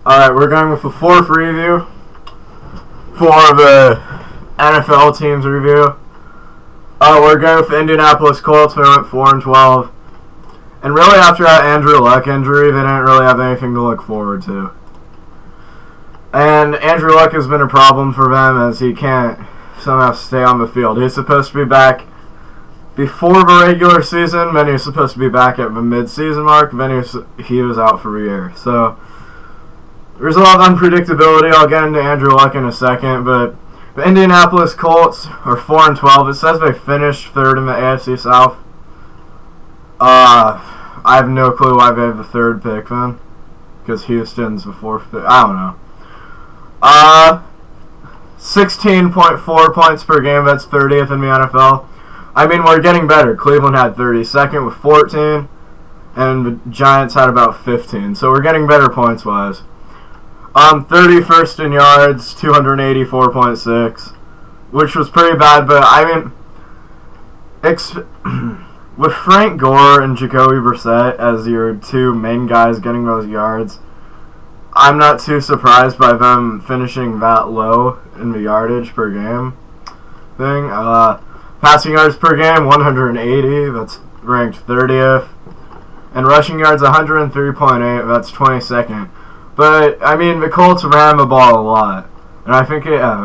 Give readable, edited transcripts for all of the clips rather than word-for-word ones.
Alright, we're going with the fourth review for the NFL teams review. We're going with the Indianapolis Colts. We went 4-12. And really, after that Andrew Luck injury, they didn't really have anything to look forward to. And Andrew Luck has been a problem for them as he can't somehow stay on the field. He's supposed to be back before the regular season, then he was supposed to be back at the mid-season mark, then he was out for a year. So there's a lot of unpredictability. I'll get into Andrew Luck in a second, but the Indianapolis Colts are 4-12. It says they finished third in the AFC South. I have no clue why they have the third pick then, because Houston's the fourth pick. I don't know. 16.4 points per game. That's 30th in the NFL. I mean, we're getting better. Cleveland had 32nd with 14, and the Giants had about 15. So we're getting better points-wise. 31st in yards, 284.6, which was pretty bad. But I mean, with Frank Gore and Jacoby Brissett as your two main guys getting those yards, I'm not too surprised by them finishing that low in the yardage per game thing. Passing yards per game, 180. That's ranked 30th. And rushing yards, 103.8. That's 22nd. But, I mean, the Colts ran the ball a lot. And I think they ran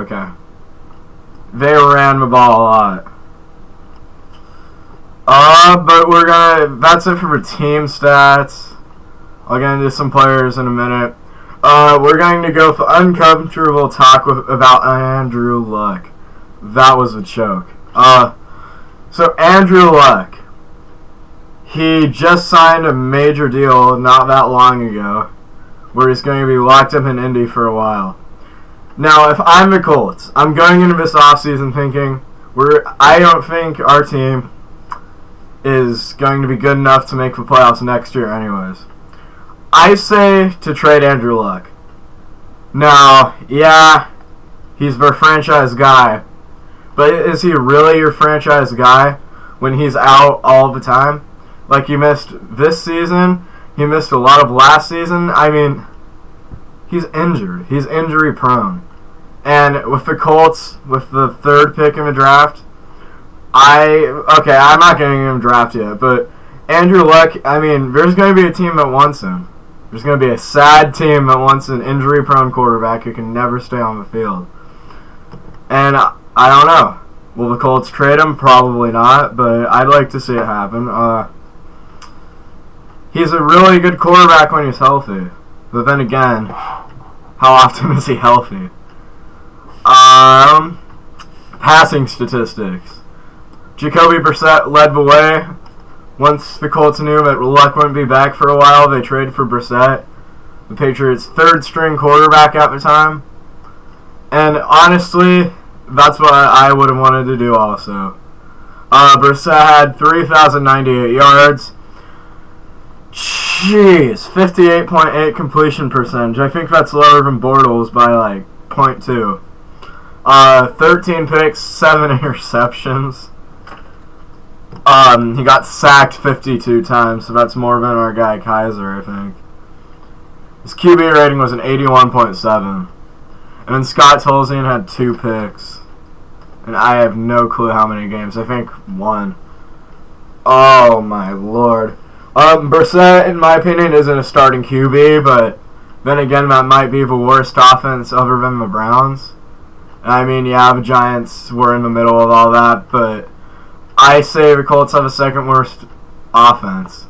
the ball a lot. But that's it for the team stats. I'll get into some players in a minute. We're going to go for uncomfortable talk about Andrew Luck. That was a joke. So Andrew Luck, he just signed a major deal not that long ago, where he's going to be locked up in Indy for a while. Now, if I'm the Colts, I'm going into this offseason thinking, I don't think our team is going to be good enough to make the playoffs next year anyways. I say to trade Andrew Luck. Now, yeah, he's their franchise guy, but is he really your franchise guy when he's out all the time? Like, he missed this season, he missed a lot of last season. I mean, he's injured. He's injury prone. And with the Colts, with the third pick in the draft, I'm not getting him drafted yet, but Andrew Luck, I mean, there's going to be a team that wants him. There's going to be a sad team that wants an injury-prone quarterback who can never stay on the field. And I don't know. Will the Colts trade him? Probably not, but I'd like to see it happen. He's a really good quarterback when he's healthy. But then again, how often is he healthy? Passing statistics. Jacoby Brissett led the way. Once the Colts knew that Luck wouldn't be back for a while, they traded for Brissett, the Patriots' third-string quarterback at the time. And honestly, that's what I would have wanted to do also. Brissett had 3,098 yards. Jeez, 58.8 completion percentage. I think that's lower than Bortles by like 0.2. 13 picks, 7 interceptions. He got sacked 52 times, so that's more than our guy Kaiser, I think. His QB rating was an 81.7. And then Scott Tolzien had 2 picks. And I have no clue how many games. I think 1. Oh, my lord. Brissett, in my opinion, isn't a starting QB, but then again, that might be the worst offense other than the Browns. I mean, yeah, the Giants were in the middle of all that, but I say the Colts have the second worst offense.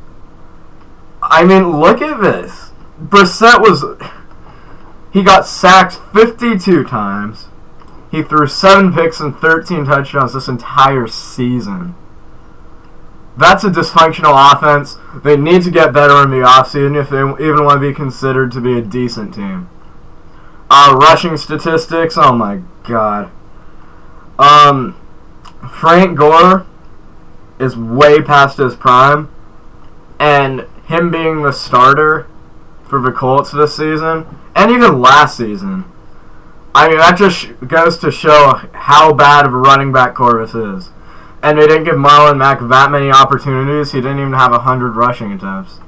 I mean, look at this. Brissett he got sacked 52 times. He threw 7 picks and 13 touchdowns this entire season. That's a dysfunctional offense. They need to get better in the offseason if they even want to be considered to be a decent team. Rushing statistics, oh my god. Frank Gore is way past his prime, and him being the starter for the Colts this season, and even last season, I mean, that just goes to show how bad of a running back core this is. And they didn't give Marlon Mack that many opportunities. He didn't even have 100 rushing attempts.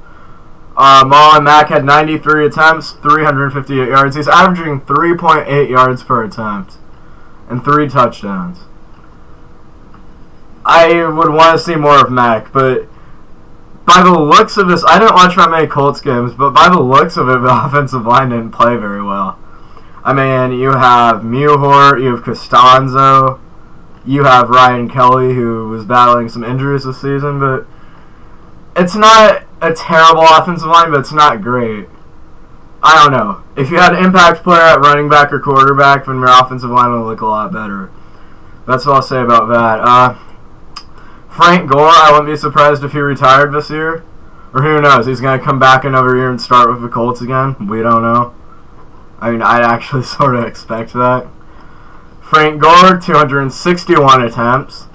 Marlon Mack had 93 attempts, 358 yards. He's averaging 3.8 yards per attempt and 3 touchdowns. I would want to see more of Mack, but by the looks of this, I didn't watch that many Colts games, but by the looks of it, the offensive line didn't play very well. I mean, you have Muhort, you have Costanzo, you have Ryan Kelly, who was battling some injuries this season, but it's not a terrible offensive line, but it's not great. I don't know. If you had an impact player at running back or quarterback, then your offensive line would look a lot better. That's what I'll say about that. Frank Gore, I wouldn't be surprised if he retired this year. Or who knows, he's going to come back another year and start with the Colts again. We don't know. I mean, I'd actually sort of expect that. Frank Gore, 261 attempts,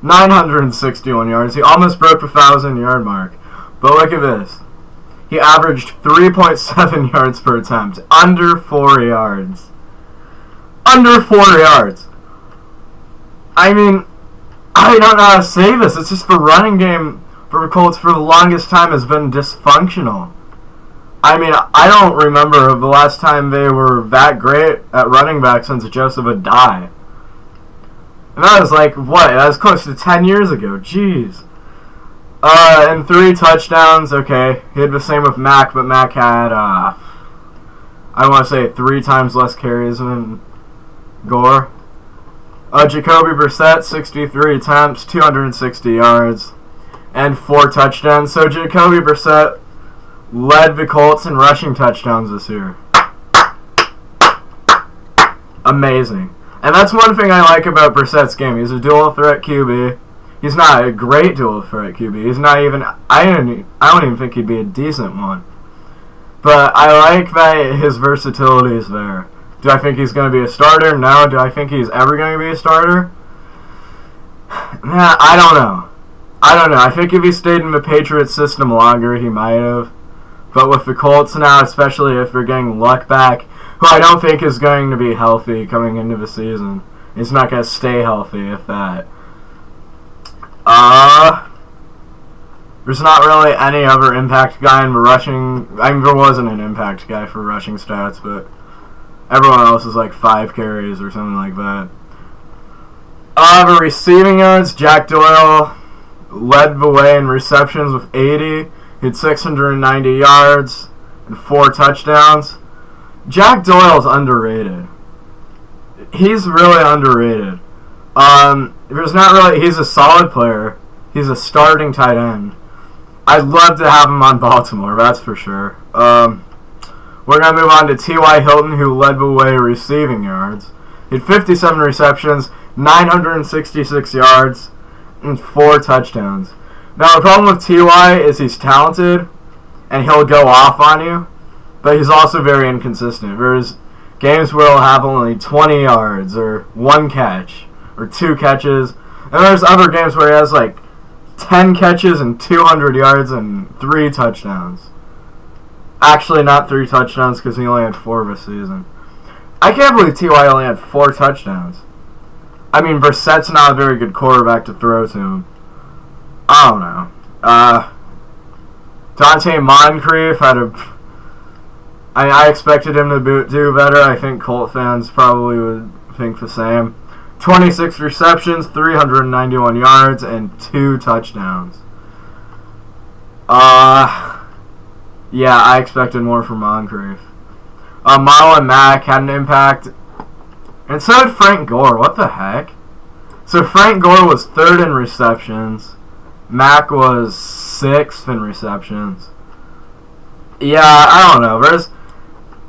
961 yards. He almost broke the 1,000-yard mark. But look at this. He averaged 3.7 yards per attempt. Under 4 yards. Under 4 yards. I mean, I don't know how to say this. It's just the running game for the Colts for the longest time has been dysfunctional. I mean, I don't remember the last time they were that great at running back since Joseph Adai. And that was like, what? That was close to 10 years ago. Jeez. And 3 touchdowns. Okay. He had the same with Mack, but Mack had, I want to say 3 times less carries than Gore. Jacoby Brissett, 63 attempts, 260 yards, and 4 touchdowns. So Jacoby Brissett led the Colts in rushing touchdowns this year. Amazing. And that's one thing I like about Brissett's game. He's a dual threat QB. He's not a great dual threat QB. He's not even. I don't even think he'd be a decent one. But I like that his versatility is there. Do I think he's going to be a starter? No. Do I think he's ever going to be a starter? Nah, I don't know. I think if he stayed in the Patriots system longer, he might have. But with the Colts now, especially if they're getting Luck back, who I don't think is going to be healthy coming into the season. He's not going to stay healthy, if that. There's not really any other impact guy in the rushing. I mean, there wasn't an impact guy for rushing stats, but everyone else is like 5 carries or something like that. The receiving yards, Jack Doyle led the way in receptions with 80. He had 690 yards and 4 touchdowns. Jack Doyle's underrated. He's really underrated. There's not really. He's a solid player. He's a starting tight end. I'd love to have him on Baltimore, that's for sure. We're going to move on to T.Y. Hilton, who led the way receiving yards. He had 57 receptions, 966 yards, and 4 touchdowns. Now, the problem with T.Y. is he's talented, and he'll go off on you, but he's also very inconsistent. There's games where he'll have only 20 yards, or 1 catch, or 2 catches, and there's other games where he has like 10 catches and 200 yards and 3 touchdowns. Actually, not 3 touchdowns because he only had 4 this season. I can't believe T.Y. only had 4 touchdowns. I mean, Brissett's not a very good quarterback to throw to him. I don't know. Dante Moncrief had a... I expected him to do better. I think Colt fans probably would think the same. 26 receptions, 391 yards, and 2 touchdowns. Yeah, I expected more from Moncrief. Marlon Mack had an impact. And so did Frank Gore. What the heck? So Frank Gore was 3rd in receptions. Mack was 6th in receptions. Yeah, I don't know.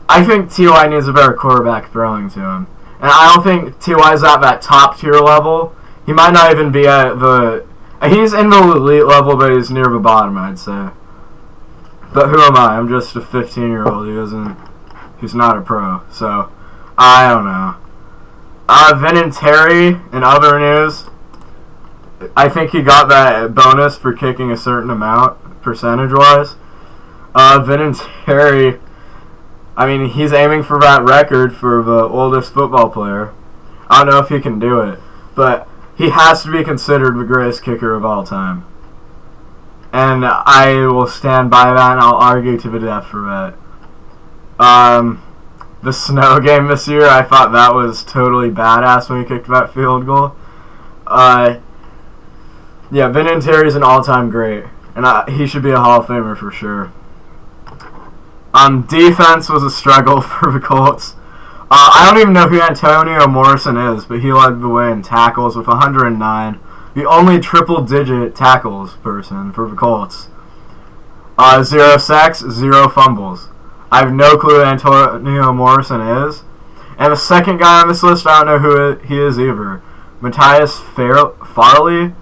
I think T.Y. needs a better quarterback throwing to him. And I don't think T.Y.'s at that top tier level. He might not even be at the... He's in the elite level, but he's near the bottom, I'd say. But who am I? I'm just a 15-year-old who's not a pro. So, I don't know. Vinatieri, in other news, I think he got that bonus for kicking a certain amount, percentage-wise. Vinatieri, I mean, he's aiming for that record for the oldest football player. I don't know if he can do it, but he has to be considered the greatest kicker of all time. And I will stand by that, and I'll argue to the death for that. The snow game this year, I thought that was totally badass when he kicked that field goal. Yeah, Vinatieri's an all-time great, and he should be a Hall of Famer for sure. Defense was a struggle for the Colts. I don't even know who Antonio Morrison is, but he led the way in tackles with 109. The only triple-digit tackles person for the Colts. 0 sacks, 0 fumbles. I have no clue who Antonio Morrison is. And the second guy on this list, I don't know who he is either. Matthias Farley,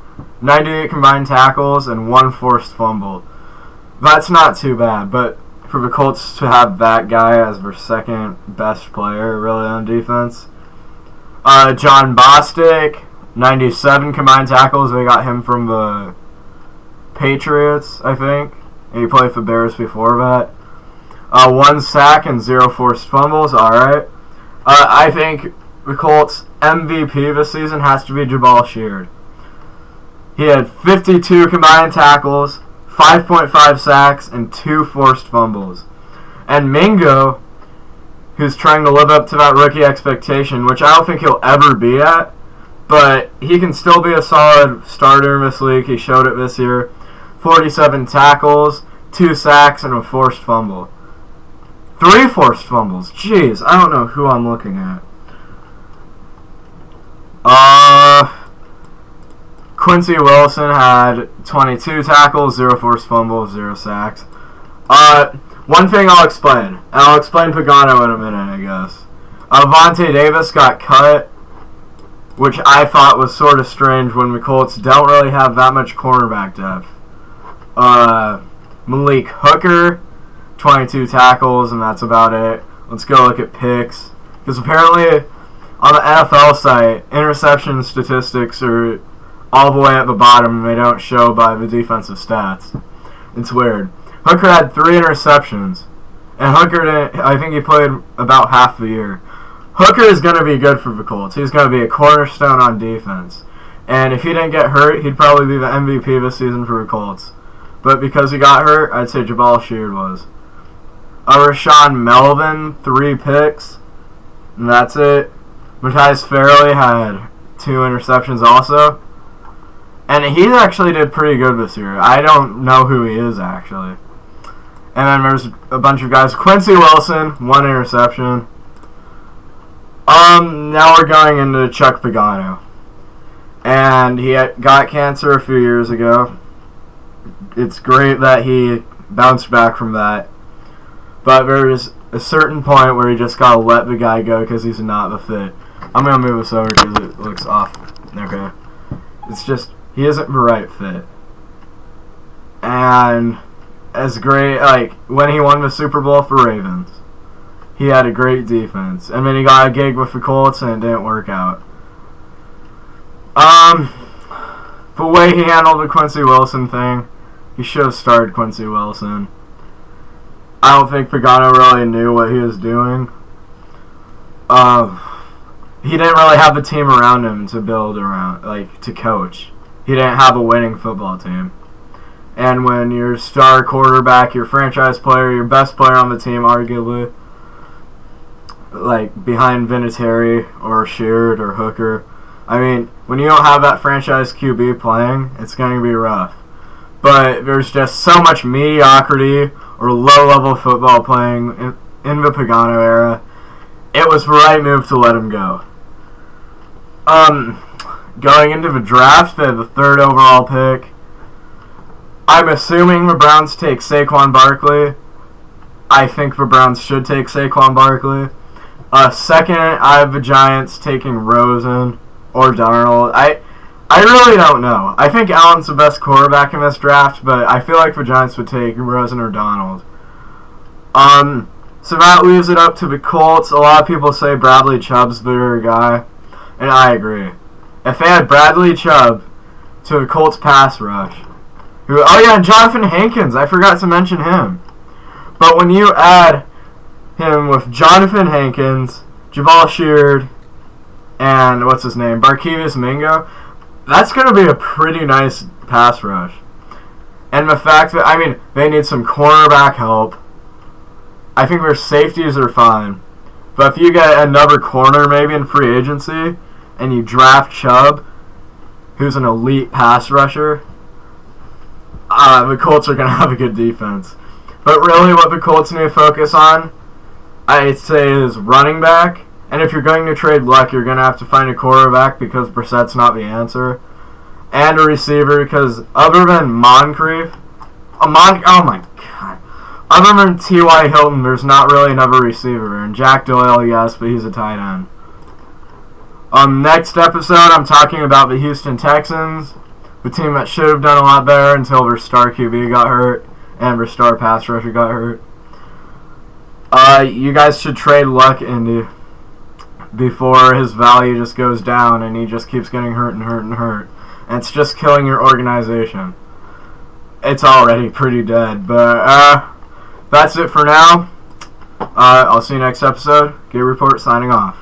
98 combined tackles and 1 forced fumble. That's not too bad, but for the Colts to have that guy as their second best player really on defense. John Bostic, 97 combined tackles. They got him from the Patriots, I think. And he played for the Bears before that. 1 sack and 0 forced fumbles. Alright. I think the Colts' MVP this season has to be Jabal Sheard. He had 52 combined tackles, 5.5 sacks, and 2 forced fumbles. And Mingo, who's trying to live up to that rookie expectation, which I don't think he'll ever be at, but he can still be a solid starter in this league. He showed it this year. 47 tackles, 2 sacks, and a forced fumble. 3 forced fumbles. Jeez, I don't know who I'm looking at. Quincy Wilson had 22 tackles, 0 forced fumbles, 0 sacks. One thing I'll explain. And I'll explain Pagano in a minute, I guess. Vontae Davis got cut, which I thought was sort of strange when the Colts don't really have that much cornerback depth. Malik Hooker, 22 tackles, and that's about it. Let's go look at picks. Because apparently, on the NFL site, interception statistics are all the way at the bottom, and they don't show by the defensive stats. It's weird. Hooker had 3 interceptions, and Hooker didn't, I think he played about half the year. Hooker is going to be good for the Colts. He's going to be a cornerstone on defense. And if he didn't get hurt, he'd probably be the MVP this season for the Colts. But because he got hurt, I'd say Jabal Sheard was. Rashawn Melvin, 3 picks, and that's it. Matthias Farley had 2 interceptions also. And he actually did pretty good this year. I don't know who he is, actually. And then there's a bunch of guys. Quincy Wilson, 1 interception. Now we're going into Chuck Pagano. And he got cancer a few years ago. It's great that he bounced back from that. But there's a certain point where you just gotta let the guy go because he's not the fit. I'm gonna move this over because it looks off. Okay. It's just, he isn't the right fit. And as great, like, when he won the Super Bowl for Ravens, he had a great defense. And then he got a gig with the Colts and it didn't work out. The way he handled the Quincy Wilson thing, he should have started Quincy Wilson. I don't think Pagano really knew what he was doing. He didn't really have a team around him to build around, like, to coach. He didn't have a winning football team. And when your star quarterback, your franchise player, your best player on the team, arguably, like, behind Vinatieri or Sheard or Hooker, I mean, when you don't have that franchise QB playing, it's going to be rough. But there's just so much mediocrity or low-level football playing in the Pagano era. It was the right move to let him go. Going into the draft, they had the 3rd overall pick. I'm assuming the Browns take Saquon Barkley. I think the Browns should take Saquon Barkley. Second, I have the Giants taking Rosen or Darnold. I really don't know. I think Allen's the best quarterback in this draft, but I feel like the Giants would take Rosen or Donald. So that leaves it up to the Colts. A lot of people say Bradley Chubb's their guy, and I agree. If they had Bradley Chubb to the Colts pass rush, and Jonathan Hankins, I forgot to mention him. But when you add him with Jonathan Hankins, Jabal Sheard, and Barkevious Mingo, that's going to be a pretty nice pass rush. And the fact that, I mean, they need some cornerback help. I think their safeties are fine. But if you get another corner maybe in free agency, and you draft Chubb, who's an elite pass rusher, the Colts are going to have a good defense. But really what the Colts need to focus on, I'd say, is running back. And if you're going to trade Luck, you're going to have to find a quarterback because Brissett's not the answer. And a receiver because other than Moncrief, oh my god. Other than T.Y. Hilton, there's not really another receiver. And Jack Doyle, yes, but he's a tight end. Next episode, I'm talking about the Houston Texans, the team that should have done a lot better until their star QB got hurt and their star pass rusher got hurt. You guys should trade Luck, Indy, before his value just goes down and he just keeps getting hurt and hurt and hurt. And it's just killing your organization. It's already pretty dead, but that's it for now. I'll see you next episode. Gay Report signing off.